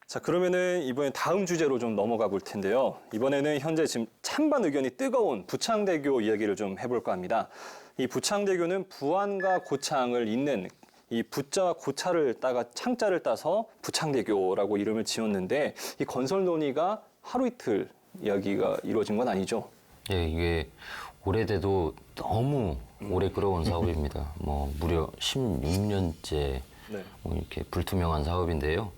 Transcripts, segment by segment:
자, 그러면은 이번엔 다음 주제로 좀 넘어가 볼 텐데요. 이번에는 현재 지금 찬반 의견이 뜨거운 부창대교 이야기를 좀 해볼까 합니다. 이 부창대교는 부안과 고창을 잇는 이 부자와 고차를 따가 창자를 따서 부창대교라고 이름을 지었는데 이 건설 논의가 하루 이틀 이야기가 이루어진 건 아니죠? 예, 이게 오래돼도 너무 오래 끌어온 사업입니다. 무려 16년째 네. 이렇게 불투명한 사업인데요.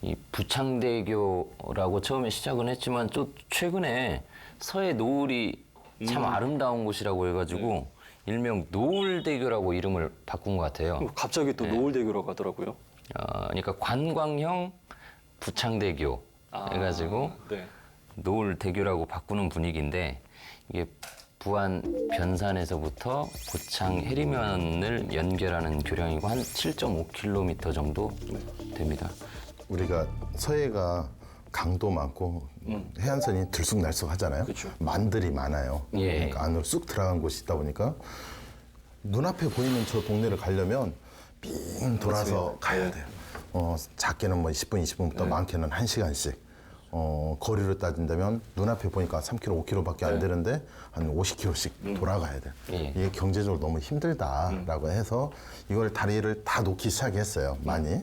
이 부창대교라고 처음에 시작은 했지만 또 최근에 서해 노을이 참 아름다운 곳이라고 해가지고 일명 노을대교라고 이름을 바꾼 것 같아요. 갑자기 또 노을대교라고 하더라고요. 그러니까 관광형 부창대교 해가지고 네. 노을대교라고 바꾸는 분위기인데 이게 부안 변산에서부터 고창 해리면을 연결하는 교량이고 한 7.5km 정도 됩니다. 우리가 서해가 강도 많고 해안선이 들쑥날쑥 하잖아요. 그쵸. 만들이 많아요. 예. 그러니까 안으로 쑥 들어간 곳이 있다 보니까 눈앞에 보이는 저 동네를 가려면 빙 돌아서 가야 돼요. 작게는 10분, 20분부터 많게는 1시간씩. 거리로 따진다면 눈앞에 보니까 3km, 5km밖에 안 되는데 한 50km씩 돌아가야 돼요. 이게 경제적으로 너무 힘들다라고 해서 이걸 다리를 다 놓기 시작했어요. 많이.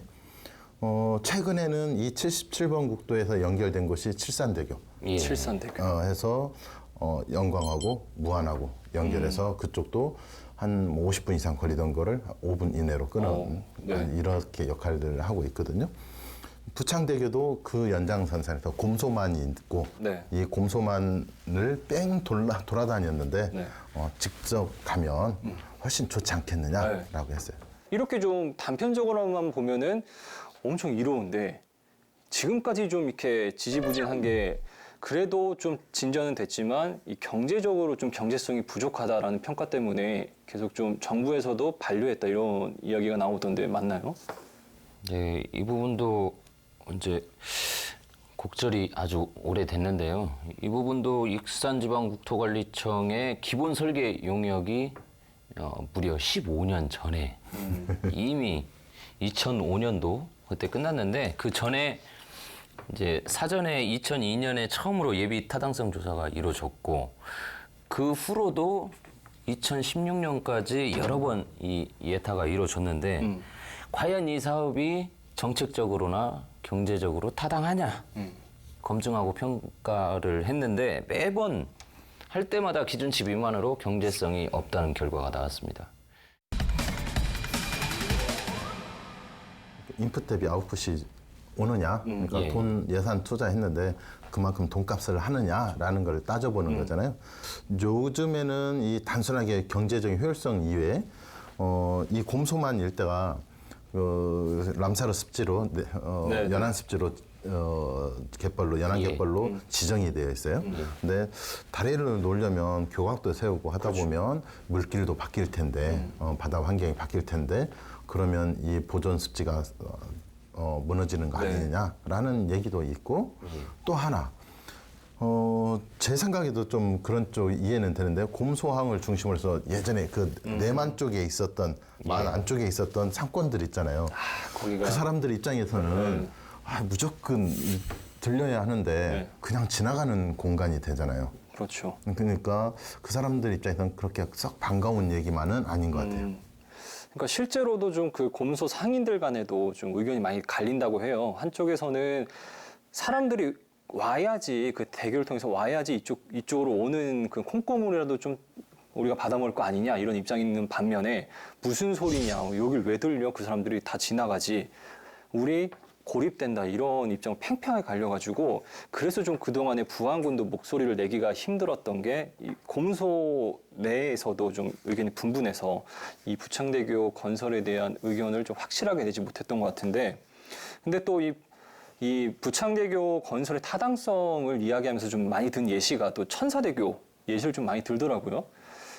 최근에는 이 77번 국도에서 연결된 곳이 칠산대교. 예. 칠산대교. 해서 영광하고 무안하고 연결해서 그쪽도 한 50분 이상 걸리던 거를 5분 이내로 끊은 네. 이렇게 역할들을 하고 있거든요. 부창대교도 그 연장선상에서 곰소만이 있고 네. 이 곰소만을 뺑 돌아다녔는데 네. 직접 가면 훨씬 좋지 않겠느냐라고 했어요. 이렇게 좀 단편적으로만 보면은 엄청 이로운데 지금까지 좀 이렇게 지지부진한 게 그래도 좀 진전은 됐지만 이 경제적으로 좀 경제성이 부족하다라는 평가 때문에 계속 좀 정부에서도 반려했다 이런 이야기가 나오던데 맞나요? 네, 이 부분도 이제 곡절이 아주 오래됐는데요. 이 부분도 익산지방국토관리청의 기본 설계 용역이 무려 15년 전에 이미 2005년도 그때 끝났는데 그 전에 이제 사전에 2002년에 처음으로 예비 타당성 조사가 이루어졌고 그 후로도 2016년까지 여러 번 이 예타가 이루어졌는데 과연 이 사업이 정책적으로나 경제적으로 타당하냐 검증하고 평가를 했는데 매번 할 때마다 기준치 미만으로 경제성이 없다는 결과가 나왔습니다. 인풋 대비 아웃풋이 오느냐, 그러니까 예. 돈 예산 투자했는데 그만큼 돈값을 하느냐라는 걸 따져보는 거잖아요. 요즘에는 이 단순하게 경제적인 효율성 이외에 이 곰소만 일대가 람사르 습지로 네. 연안 습지로 갯벌로 연안 예. 갯벌로 지정이 되어 있어요. 근데 다리를 놓으려면 교각도 세우고 하다 보면 물길도 바뀔 텐데 바다 환경이 바뀔 텐데 그러면 이 보존 습지가 무너지는 거 아니냐라는 얘기도 있고 또 하나 제 생각에도 좀 그런 쪽 이해는 되는데 곰소항을 중심으로 해서 예전에 그 내만 쪽에 있었던 만 안쪽에 있었던 상권들 있잖아요. 거기가 그 사람들 입장에서는 무조건 들려야 하는데 그냥 지나가는 공간이 되잖아요. 그렇죠. 그러니까 그 사람들 입장에서는 그렇게 썩 반가운 얘기만은 아닌 것 같아요. 그러니까 실제로도 좀 그 곰소 상인들 간에도 좀 의견이 많이 갈린다고 해요. 한쪽에서는 사람들이 와야지 그 대교를 통해서 와야지 이쪽으로 오는 그 콩고물이라도 좀 우리가 받아먹을 거 아니냐 이런 입장이 있는 반면에 무슨 소리냐 여길 왜 들려 그 사람들이 다 지나가지 우리 고립된다 이런 입장을 팽팽하게 갈려가지고 그래서 좀 그동안에 부안군도 목소리를 내기가 힘들었던 게 이 곰소 내에서도 좀 의견이 분분해서 이 부창대교 건설에 대한 의견을 좀 확실하게 내지 못했던 것 같은데 근데 또 이 부창대교 건설의 타당성을 이야기하면서 좀 많이 든 예시가 또 천사대교 예시를 좀 많이 들더라고요.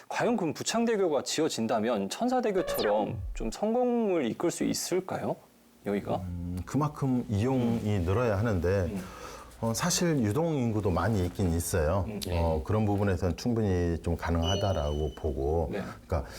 과연 그럼 부창대교가 지어진다면 천사대교처럼 좀 성공을 이끌 수 있을까요? 여기가? 그만큼 이용이 늘어야 하는데 사실 유동 인구도 많이 있긴 있어요. 그런 부분에서는 충분히 좀 가능하다라고 보고, 네. 그러니까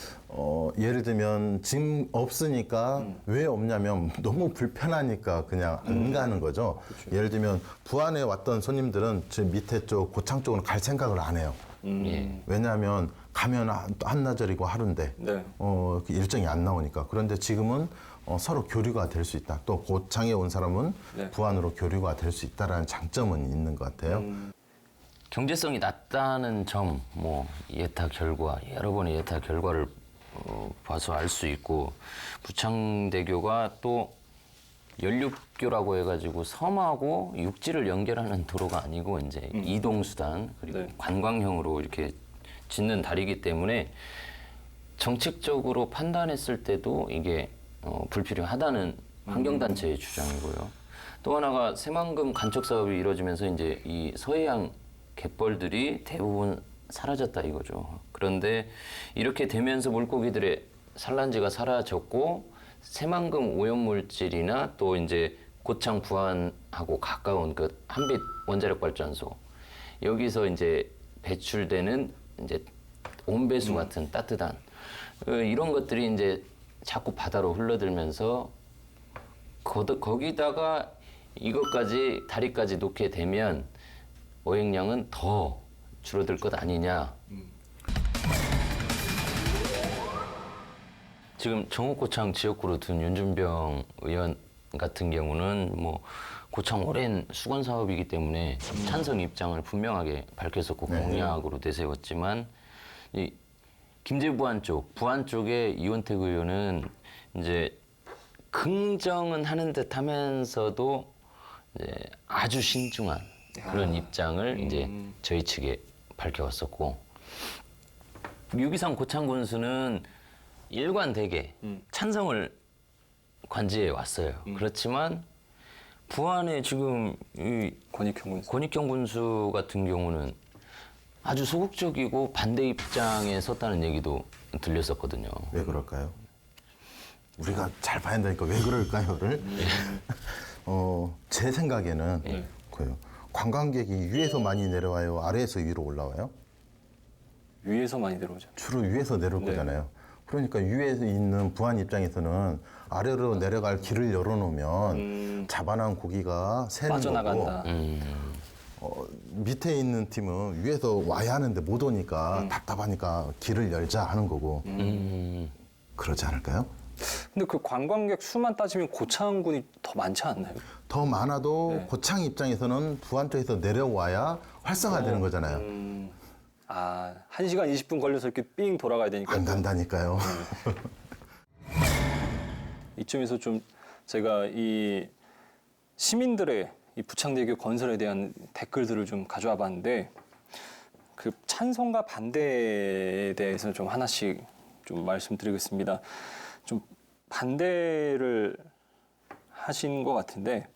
예를 들면 지금 없으니까 왜 없냐면 너무 불편하니까 그냥 안 가는 거죠. 예를 들면 부안에 왔던 손님들은 저 밑에 쪽 고창 쪽으로 갈 생각을 안 해요. 예. 왜냐하면 가면 한나절이고 하루인데 네. 그 일정이 안 나오니까. 그런데 지금은 서로 교류가 될 수 있다. 또 고창에 온 사람은 네. 부안으로 교류가 될 수 있다라는 장점은 있는 것 같아요. 경제성이 낮다는 점, 뭐 예타 결과, 여러 번의 예타 결과를 봐서 알 수 있고, 부창대교가 또 연륙교라고 해가지고 섬하고 육지를 연결하는 도로가 아니고 이제 이동수단 그리고 네. 관광형으로 이렇게 짓는 다리이기 때문에 정책적으로 판단했을 때도 이게 불필요하다는 환경단체의 주장이고요. 또 하나가 새만금 간척 사업이 이루어지면서 이제 이 서해안 갯벌들이 대부분 사라졌다 이거죠. 그런데 이렇게 되면서 물고기들의 산란지가 사라졌고 새만금 오염물질이나 또 이제 고창 부안하고 가까운 그 한빛 원자력 발전소 여기서 이제 배출되는 이제 온배수 같은 따뜻한 이런 것들이 이제 자꾸 바다로 흘러들면서 거기다가 이것까지 다리까지 놓게 되면 어획량은 더 줄어들 것 아니냐. 지금 정읍고창 지역구로 둔 윤준병 의원 같은 경우는 뭐 고창 오랜 수건 사업이기 때문에 찬성 입장을 분명하게 밝혔었고 공약으로 내세웠지만 이 김제부안 쪽, 부안 쪽의 이원택 의원은 이제 긍정은 하는 듯 하면서도 이제 아주 신중한 그런 입장을 이제 저희 측에 밝혀왔었고 유기상 고창군수는 일관되게 찬성을 관지해 왔어요. 그렇지만 부안에 지금 이 권익형 군수 같은 경우는 아주 소극적이고 반대 입장에 섰다는 얘기도 들렸었거든요. 왜 그럴까요? 우리가 잘 봐야 된다니까 왜 그럴까요?를 제 생각에는 그 관광객이 위에서 많이 내려와요, 아래에서 위로 올라와요? 위에서 많이 들어오죠. 주로 위에서 내려올 네. 거잖아요. 그러니까 위에 있는 부안 입장에서는 아래로 내려갈 길을 열어놓으면 잡아난 고기가 새는 빠져나간다. 거고 밑에 있는 팀은 위에서 와야 하는데 못 오니까 답답하니까 길을 열자 하는 거고 그러지 않을까요? 근데 그 관광객 수만 따지면 고창군이 더 많지 않나요? 더 많아도 네. 고창 입장에서는 부안 쪽에서 내려와야 활성화되는 거잖아요. 아, 1시간 20분 걸려서 이렇게 삥 돌아가야 되니까. 안 간다니까요. 이쯤에서 좀 제가 이 시민들의 이 부창대교 건설에 대한 댓글들을 좀 가져와 봤는데 그 찬성과 반대에 대해서 좀 하나씩 좀 말씀드리겠습니다. 좀 반대를 하신 것 같은데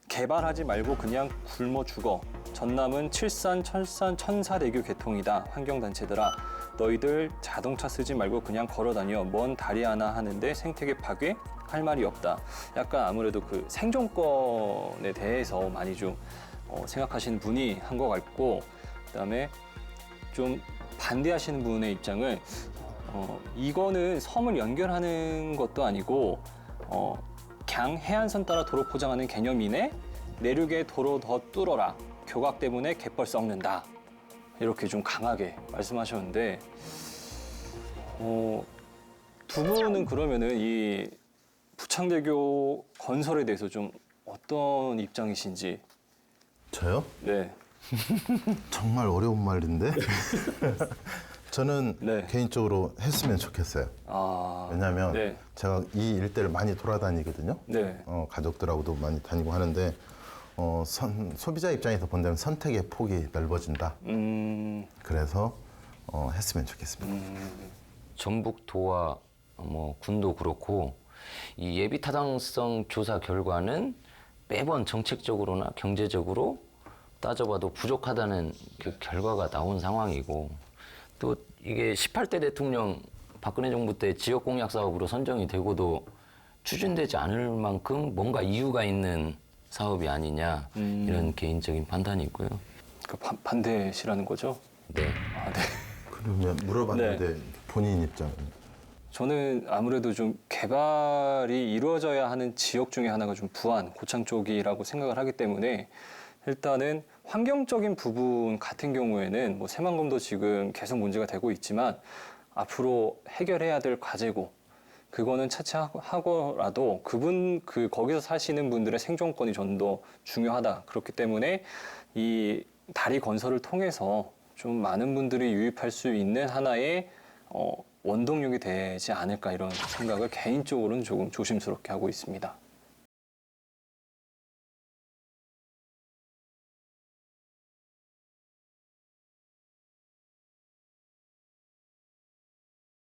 개발하지 말고 그냥 굶어 죽어. 전남은 칠산, 철산, 천사대교 개통이다. 환경단체들아. 너희들 자동차 쓰지 말고 그냥 걸어다녀. 먼 다리 하나 하는데 생태계 파괴? 할 말이 없다. 약간 아무래도 그 생존권에 대해서 많이 좀 생각하시는 분이 한 것 같고 그다음에 좀 반대하시는 분의 입장은 이거는 섬을 연결하는 것도 아니고 그냥 해안선 따라 도로 포장하는 개념이네. 내륙에 도로 더 뚫어라. 교각 때문에 갯벌 썩는다. 이렇게 좀 강하게 말씀하셨는데 두 분은 그러면은 이 부창대교 건설에 대해서 좀 어떤 입장이신지. 저요? 네. 정말 어려운 말인데 저는 네. 개인적으로 했으면 좋겠어요. 아. 왜냐하면 네. 제가 이 일대를 많이 돌아다니거든요. 네. 가족들하고도 많이 다니고 하는데 소비자 입장에서 본다면 선택의 폭이 넓어진다. 그래서 했으면 좋겠습니다. 전북도와 뭐 군도 그렇고 이 예비 타당성 조사 결과는 매번 정책적으로나 경제적으로 따져봐도 부족하다는 그 결과가 나온 상황이고 또 이게 18대 대통령 박근혜 정부 때 지역 공약 사업으로 선정이 되고도 추진되지 않을 만큼 뭔가 이유가 있는 사업이 아니냐 이런 개인적인 판단이 있고요. 그 반대시라는 거죠? 네. 아, 네. 그러면 물어봤는데 본인 입장은? 저는 아무래도 좀 개발이 이루어져야 하는 지역 중에 하나가 좀 부안, 고창 쪽이라고 생각을 하기 때문에 일단은 환경적인 부분 같은 경우에는 뭐 새만금도 지금 계속 문제가 되고 있지만 앞으로 해결해야 될 과제고 그거는 차치하고라도 거기서 사시는 분들의 생존권이 좀 더 중요하다. 그렇기 때문에 이 다리 건설을 통해서 좀 많은 분들이 유입할 수 있는 하나의 원동력이 되지 않을까 이런 생각을 개인적으로는 조금 조심스럽게 하고 있습니다.